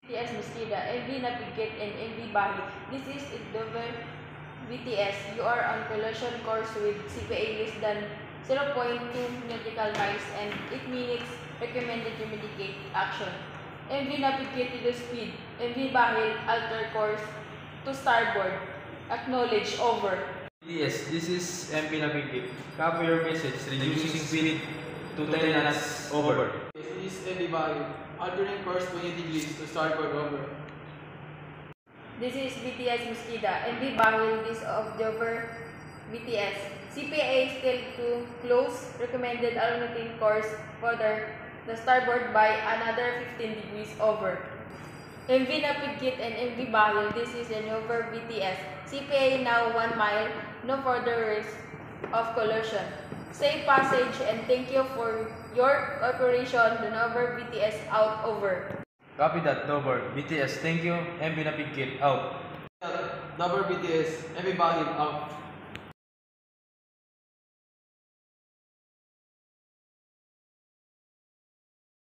BTS Mosqueda, MV Navigate, and MV Bahi. This is Dover BTS. You are on collision course with CPA less than 0.2 nautical miles and 8 minutes recommended to mitigate action. MV Navigate to the speed. MV Bahi alter course to starboard. Acknowledge. Over. Yes, this is MP Navigate. Copy your message, reducing speed to 10 knots. Over. This is Eddie Bayo, altering course 20 degrees to starboard. Over. This is BTS Mosqueda, MV Bahil, this of Dover BTS. CPA still to close recommended alternating course further the starboard by another 15 degrees. Over. MV Navigate and MV Bahil, this is the Dover BTS. CPA now 1 mile, no further risk of collision. Safe passage and thank you for your cooperation. The Dover BTS out. Over. Copy that, Dover. BTS, thank you. MP Navigate, out. Dover BTS, MV Bayo, out.